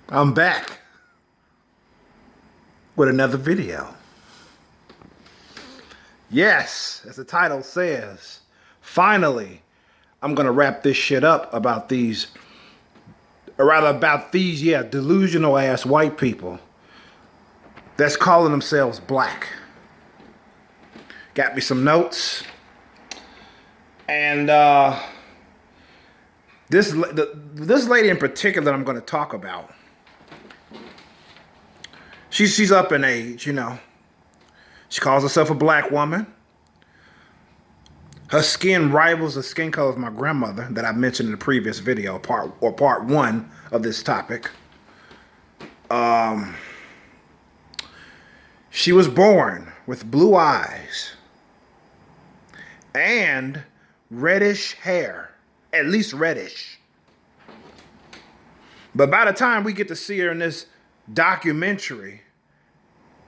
I'm back with another video. Yes, as the title says, finally, I'm gonna wrap this shit up about these, or rather about these, delusional ass white people that's calling themselves black. Got me some notes, and this lady in particular that I'm gonna talk about, she's up in age, you know. She calls herself a black woman. Her skin rivals the skin color of my grandmother that I mentioned in the previous video, part one of this topic. She was born with blue eyes and reddish hair, at least reddish. But by the time we get to see her in this documentary,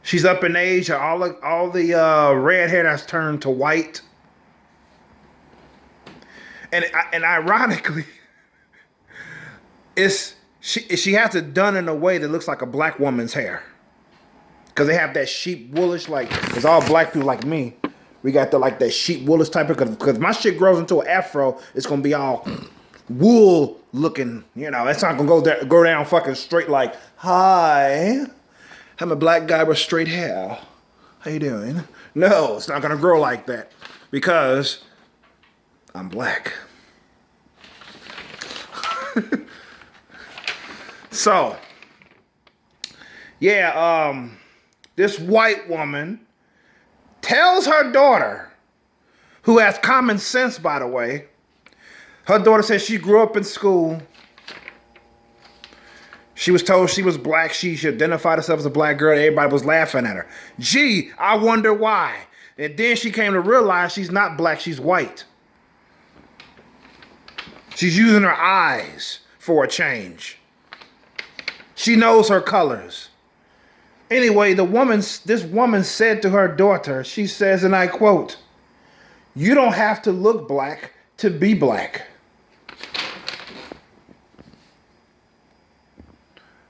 she's up in age. All the red hair that's turned to white, and ironically, she has it done in a way that looks like a black woman's hair, because they have that sheep woolish, like, it's all black people like me. We got that sheep woolish type of, because my shit grows into an afro, it's gonna be all wool looking. You know, it's not gonna go down fucking straight like, hi, I'm a black guy with straight hair. How you doing? No, it's not gonna grow like that because I'm black. So, yeah, this white woman tells her daughter, who has common sense, by the way. Her daughter says she grew up in school. She was told she was black. She identified herself as a black girl. Everybody was laughing at her. Gee, I wonder why. And then she came to realize she's not black, she's white. She's using her eyes for a change. She knows her colors. Anyway, this woman said to her daughter, she says, and I quote, "You don't have to look black to be black."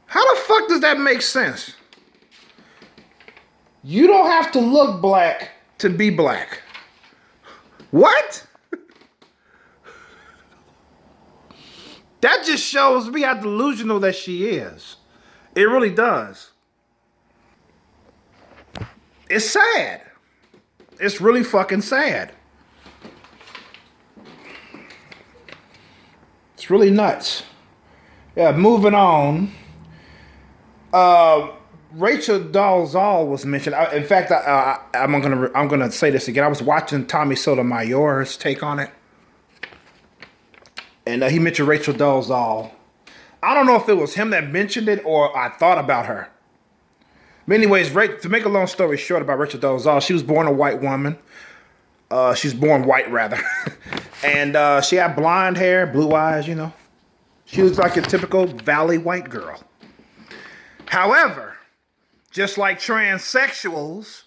How the fuck does that make sense? You don't have to look black to be black. What? That just shows me how delusional that she is. It really does. It's sad. It's really fucking sad. It's really nuts. Yeah, moving on. Rachel Dolezal was mentioned. In fact, I'm gonna say this again. I was watching Tommy Sotomayor's take on it, and he mentioned Rachel Dolezal. I don't know if it was him that mentioned it or I thought about her. But anyways, to make a long story short about Rachel Dolezal, she was born a white woman. She was born white, rather. And she had blonde hair, blue eyes, you know. She was like a typical valley white girl. However, just like transsexuals,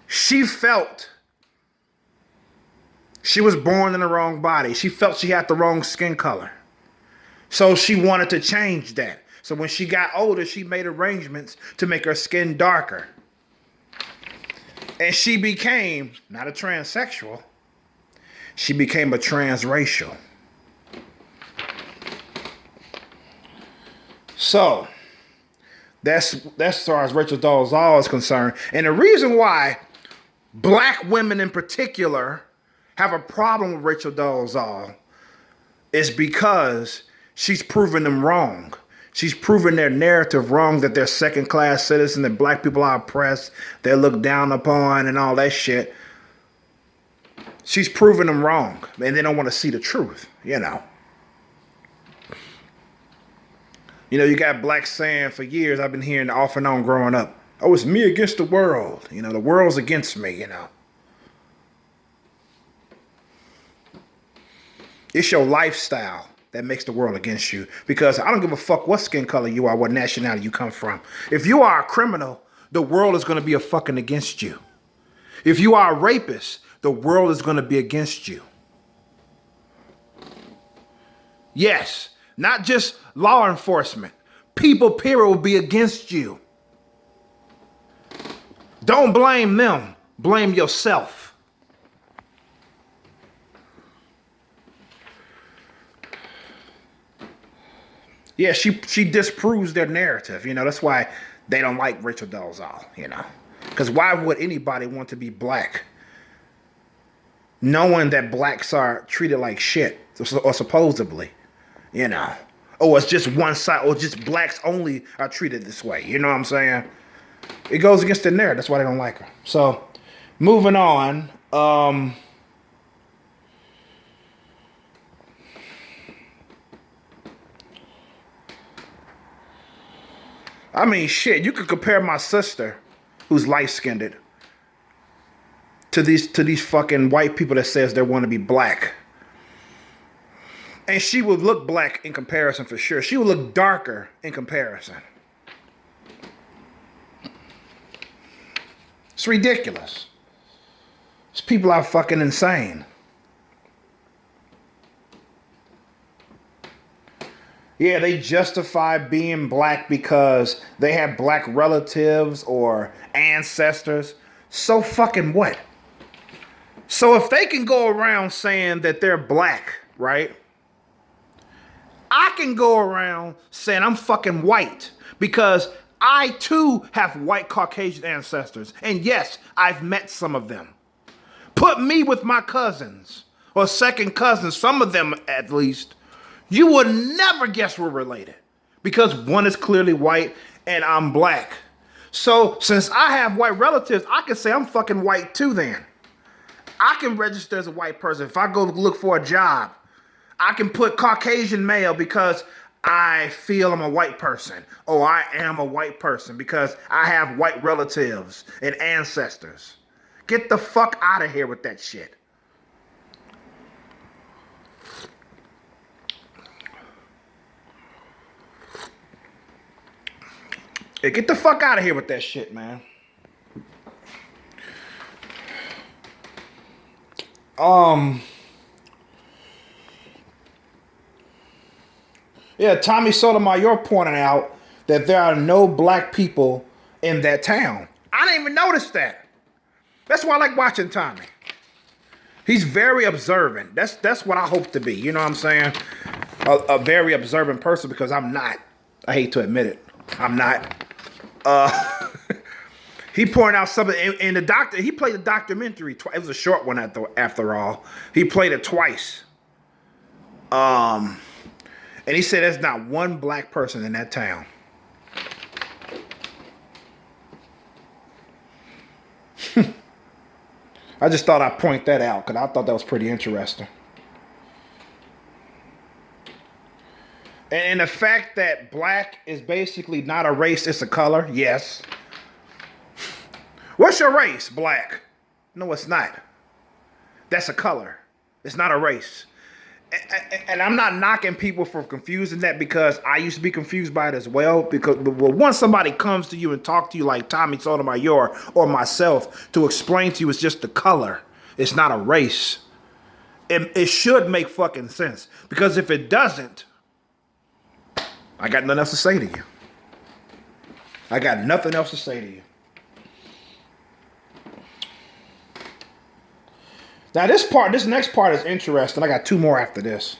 she felt she was born in the wrong body. She felt she had the wrong skin color. So she wanted to change that. So when she got older, she made arrangements to make her skin darker. And she became, not a transsexual, she became a transracial. So, that's as far as Rachel Dolezal is concerned. And the reason why black women in particular have a problem with Rachel Dolezal is because she's proven them wrong. She's proven their narrative wrong, that they're second-class citizens, that black people are oppressed, they're looked down upon, and all that shit. She's proven them wrong, and they don't want to see the truth, you know. You know, you got blacks saying for years, I've been hearing off and on growing up, oh, it's me against the world. You know, the world's against me, you know. It's your lifestyle that makes the world against you. Because I don't give a fuck what skin color you are, what nationality you come from. If you are a criminal, the world is going to be a fucking against you. If you are a rapist, the world is going to be against you. Yes, Not just law enforcement. People, period, will be against you. Don't blame them. Blame yourself. Yeah, she disproves their narrative. You know, that's why they don't like Rachel Dolezal, you know. Because why would anybody want to be black knowing that blacks are treated like shit, or supposedly, you know? Or it's just one side, or just blacks only are treated this way. You know what I'm saying? It goes against the narrative. That's why they don't like her. So, moving on. I mean, shit, you could compare my sister, who's light-skinned, to these fucking white people that says they want to be black. And she would look black in comparison for sure. She would look darker in comparison. It's ridiculous. These people are fucking insane. Yeah, they justify being black because they have black relatives or ancestors. So fucking what? So if they can go around saying that they're black, right? I can go around saying I'm fucking white because I too have white Caucasian ancestors. And yes, I've met some of them. Put me with my cousins or second cousins, some of them at least. You would never guess we're related because one is clearly white and I'm black. So since I have white relatives, I can say I'm fucking white too then. I can register as a white person. If I go look for a job, I can put Caucasian male because I feel I'm a white person. Or I am a white person because I have white relatives and ancestors. Get the fuck out of here with that shit. Hey, get the fuck out of here with that shit, man. Yeah, Tommy Sotomayor pointed out that there are no black people in that town. I didn't even notice that. That's why I like watching Tommy. He's very observant. That's what I hope to be. You know what I'm saying? A very observant person because I'm not. I hate to admit it. I'm not. He pointed out something in the doctor. He played the documentary twice. It was a short one after all. He played it twice. And he said there's not one black person in that town. I just thought I'd point that out because I thought that was pretty interesting. And the fact that black is basically not a race, it's a color, yes. What's your race? Black. No, it's not. That's a color. It's not a race. And I'm not knocking people for confusing that because I used to be confused by it as well. Because once somebody comes to you and talk to you like Tommy Sotomayor or myself to explain to you it's just the color, it's not a race. It should make fucking sense. Because if it doesn't, I got nothing else to say to you. I got nothing else to say to you. Now this next part is interesting. I got two more after this.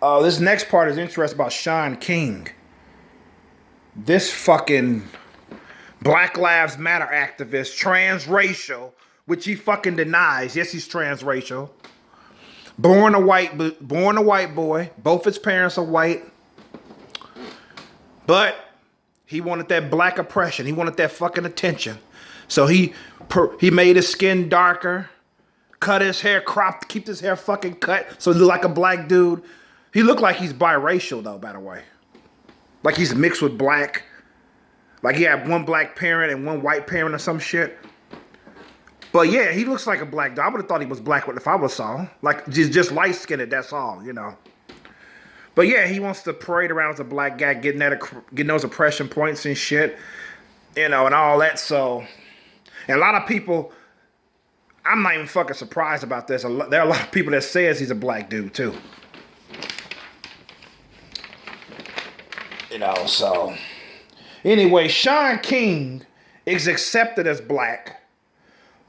This next part is interesting about Sean King. This fucking Black Lives Matter activist, transracial, which he fucking denies. Yes, he's transracial. Born a white boy. Both his parents are white. But he wanted that black oppression. He wanted that fucking attention. So he made his skin darker. Cut his hair, cropped, keep his hair fucking cut so he look like a black dude. He looked like he's biracial though, by the way. Like he's mixed with black. Like he had one black parent and one white parent or some shit. But yeah, he looks like a black dude. I would have thought he was black if I was saw him. Like just light-skinned, that's all, you know. But yeah, he wants to parade around as a black guy, getting those oppression points and shit. You know, and all that, so. And a lot of people, I'm not even fucking surprised about this. There are a lot of people that says he's a black dude, too. So anyway, Sean King is accepted as black,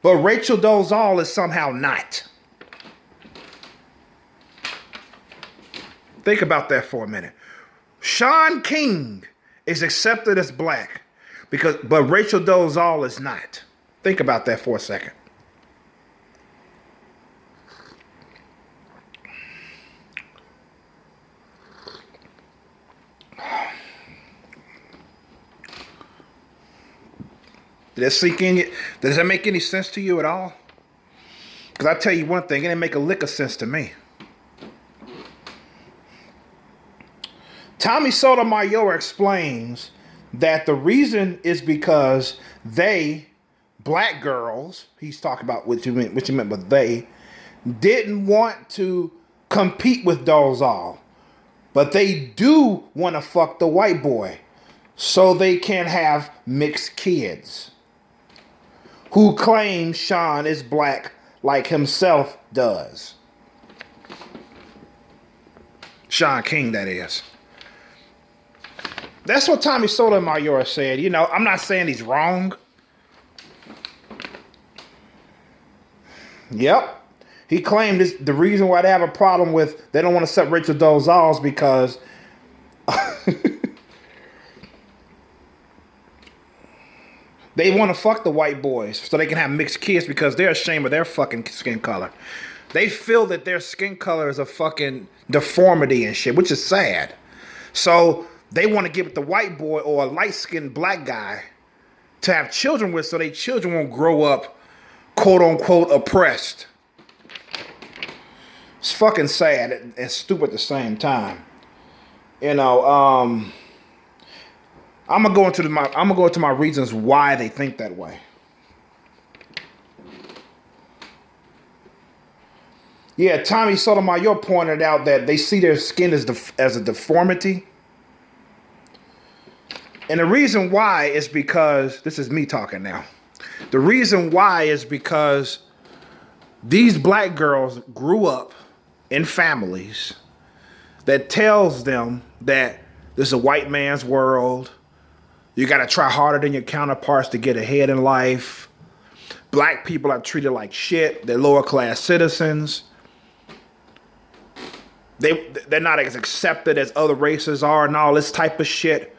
but Rachel Dolezal is somehow not. Think about that for a minute. Sean King is accepted as black, but Rachel Dolezal is not. Think about that for a second. Did that sink in? Does that make any sense to you at all? Because I tell you one thing, it didn't make a lick of sense to me. Tommy Sotomayor explains that the reason is because they, black girls, he's talking about what you meant by they, didn't want to compete with Dolezal, but they do want to fuck the white boy so they can have mixed kids who claim Sean is black like himself does. Sean King, that is. That's what Tommy Sotomayor said. I'm not saying he's wrong. Yep. He claimed the reason why they have a problem with, they don't want to accept Rachel Dolezal is because they want to fuck the white boys so they can have mixed kids because they're ashamed of their fucking skin color. They feel that their skin color is a fucking deformity and shit, which is sad. So they want to give it the white boy or a light-skinned black guy to have children with so their children won't grow up, quote-unquote, oppressed. It's fucking sad and stupid at the same time. I'm gonna go into my reasons why they think that way. Yeah, Tommy Sotomayor pointed out that they see their skin as a deformity. And the reason why is because, this is me talking now. The reason why is because these black girls grew up in families that tells them that this is a white man's world. You got to try harder than your counterparts to get ahead in life. Black people are treated like shit. They're lower class citizens. They're not as accepted as other races are and all this type of shit.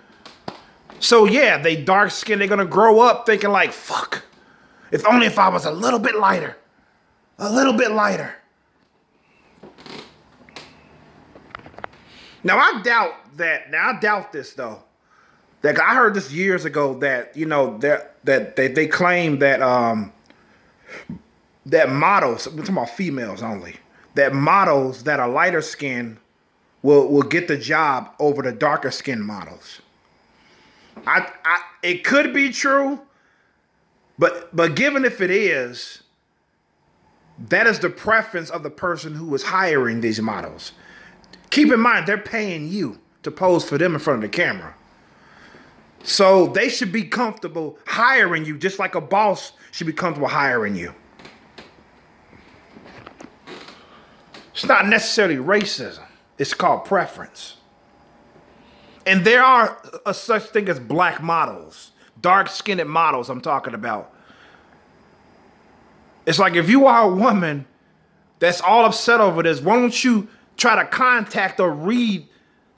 So yeah, they dark skinned. They're going to grow up thinking like, fuck, if only if I was a little bit lighter. A little bit lighter. Now I doubt this though. That I heard this years ago that they claim that that models, we're talking about females only, that models that are lighter skinned will get the job over the darker skinned models. It could be true, but given if it is, that is the preference of the person who is hiring these models. Keep in mind, they're paying you to pose for them in front of the camera. So they should be comfortable hiring you just like a boss should be comfortable hiring you. It's not necessarily racism. It's called preference. And there are a such thing as black models, dark-skinned models I'm talking about. It's like if you are a woman that's all upset over this, why don't you try to contact or read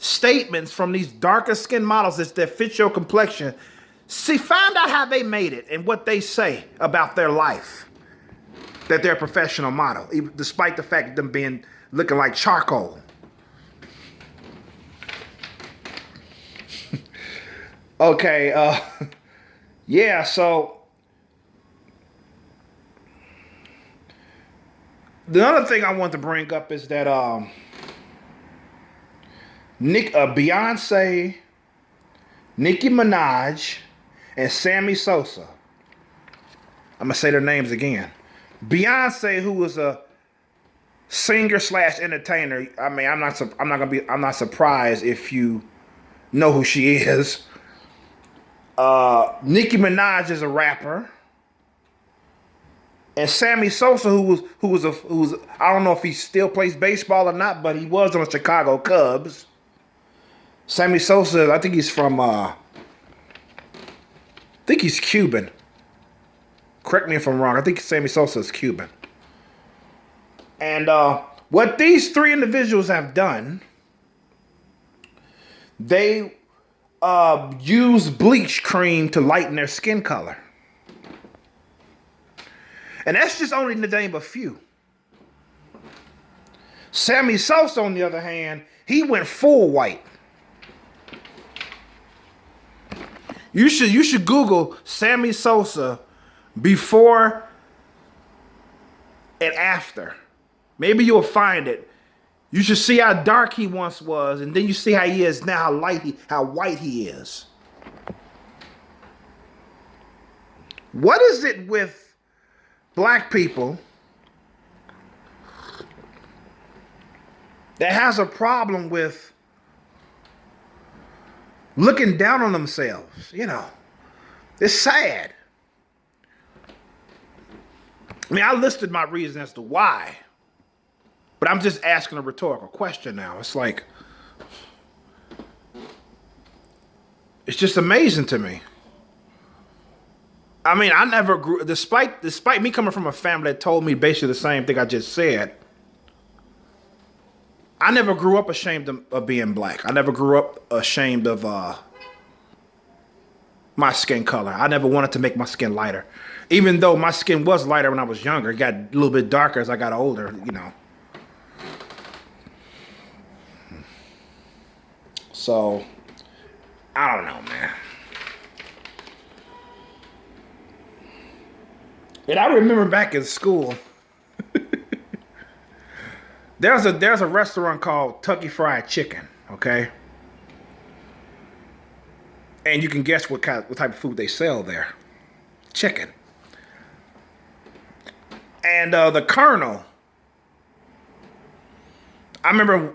statements from these darker skinned models that fit your complexion. Find out how they made it and what they say about their life. That they're a professional model, even despite the fact of them looking like charcoal. Okay, yeah, so the other thing I want to bring up is that Beyonce, Nicki Minaj, and Sammy Sosa. I'm gonna say their names again. Beyonce, who was a singer / entertainer. I mean, I'm not surprised if you know who she is. Nicki Minaj is a rapper. And Sammy Sosa, who was I don't know if he still plays baseball or not, but he was on the Chicago Cubs. Sammy Sosa, I think he's from, I think he's Cuban. Correct me if I'm wrong. I think Sammy Sosa is Cuban. And what these three individuals have done, they use bleach cream to lighten their skin color. And that's just only the name of a few. Sammy Sosa, on the other hand, he went full white. You should Google Sammy Sosa before and after. Maybe you'll find it. You should see how dark he once was, and then you see how he is now, how white he is. What is it with black people that has a problem with looking down on themselves? You know, it's sad. I mean, I listed my reason as to why, but I'm just asking a rhetorical question now. It's like, it's just amazing to me. I mean, I never grew, despite me coming from a family that told me basically the same thing I just said, I never grew up ashamed of being black. I never grew up ashamed of my skin color. I never wanted to make my skin lighter. Even though my skin was lighter when I was younger, it got a little bit darker as I got older, you know. So, I don't know, man. And I remember back in school, there's a restaurant called Kentucky Fried Chicken, okay? And you can guess what type of food they sell there. Chicken. And the Colonel, I remember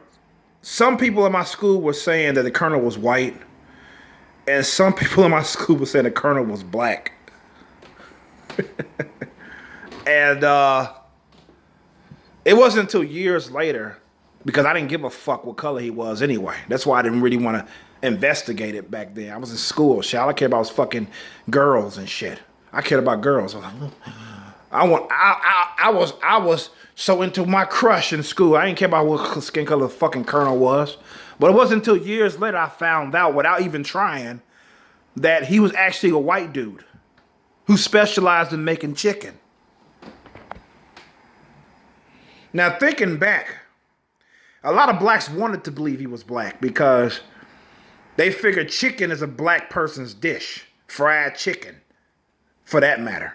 some people in my school were saying that the Colonel was white, and some people in my school were saying the Colonel was black. And it wasn't until years later, because I didn't give a fuck what color he was anyway. That's why I didn't really want to investigate it back then. I was in school, shit. All I cared about was fucking girls and shit. I cared about girls. I was so into my crush in school. I didn't care about what skin color the fucking Colonel was. But it wasn't until years later I found out, without even trying, that he was actually a white dude who specialized in making chicken. Now, thinking back, a lot of blacks wanted to believe he was black because they figured chicken is a black person's dish. Fried chicken, for that matter.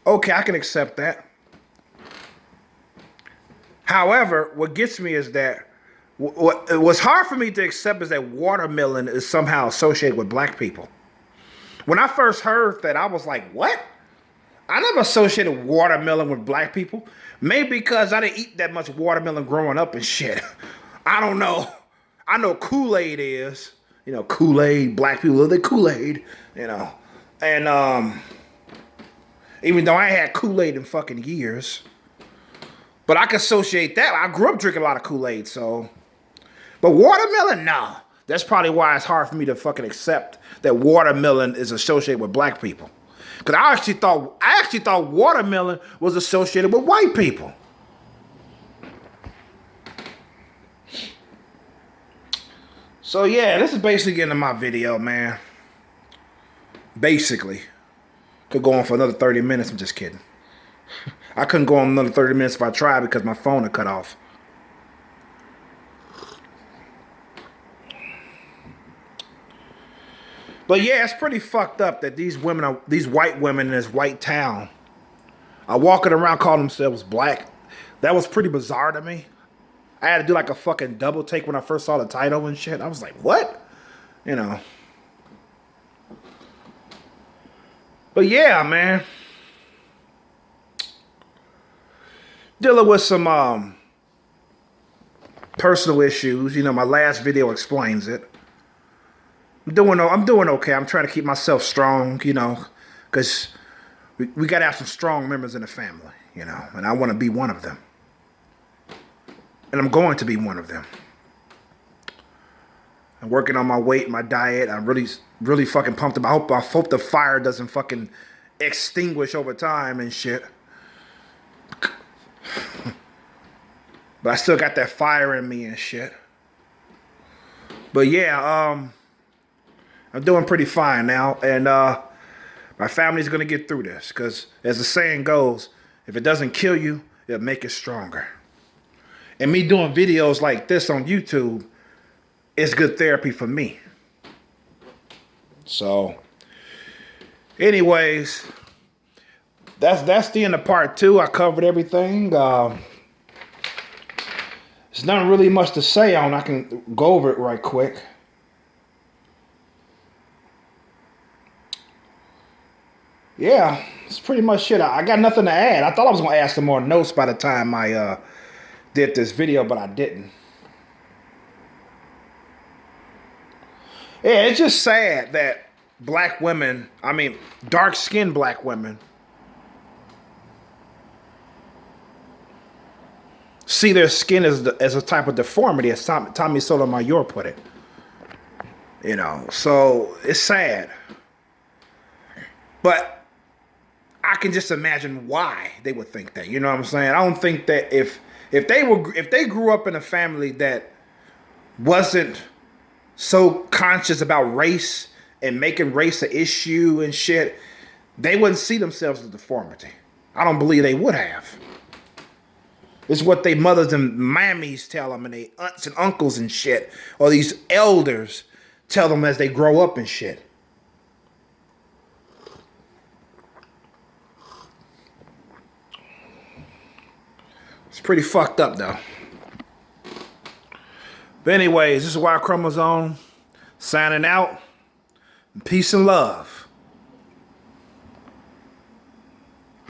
Okay, I can accept that. However, what gets me is that what's hard for me to accept is that watermelon is somehow associated with black people. When I first heard that, I was like, what? I never associated watermelon with black people. Maybe because I didn't eat that much watermelon growing up and shit. I don't know. I know Kool-Aid is. You know, Kool-Aid, black people love their Kool-Aid, you know. And even though I ain't had Kool-Aid in fucking years. But I can associate that. I grew up drinking a lot of Kool-Aid, so. But watermelon, no. That's probably why it's hard for me to fucking accept that watermelon is associated with black people. Because I actually thought watermelon was associated with white people. So yeah, this is basically the end of my video, man. Basically. Could go on for another 30 minutes. I'm just kidding. I couldn't go on another 30 minutes if I tried because my phone had cut off. But yeah, it's pretty fucked up that these white women in this white town are walking around calling themselves black. That was pretty bizarre to me. I had to do like a fucking double take when I first saw the title and shit. I was like, what? You know. But yeah, man. Dealing with some personal issues. You know, my last video explains it. I'm doing okay. I'm trying to keep myself strong, you know, because we got to have some strong members in the family, you know, and I want to be one of them. And I'm going to be one of them. I'm working on my weight, my diet. I'm really fucking pumped about. I hope the fire doesn't fucking extinguish over time and shit. But I still got that fire in me and shit. But yeah, I'm doing pretty fine now, and my family's gonna get through this, because as the saying goes, if it doesn't kill you, it'll make it stronger. And me doing videos like this on YouTube is good therapy for me. So, anyways, that's the end of part 2. I covered everything. There's not really much to say on. I can go over it right quick. Yeah, it's pretty much it. I got nothing to add. I thought I was going to add some more notes by the time I did this video, but I didn't. Yeah, it's just sad that black women, I mean, dark-skinned black women, see their skin as a type of deformity, as Tommy Sotomayor put it. You know, so it's sad. But I can just imagine why they would think that. You know what I'm saying? I don't think that if they grew up in a family that wasn't so conscious about race and making race an issue and shit, they wouldn't see themselves as a deformity. I don't believe they would have. It's what they mothers and mammies tell them, and they aunts and uncles and shit, or these elders tell them as they grow up and shit. It's pretty fucked up, though. But anyways, this is Y Chromosome signing out. Peace and love.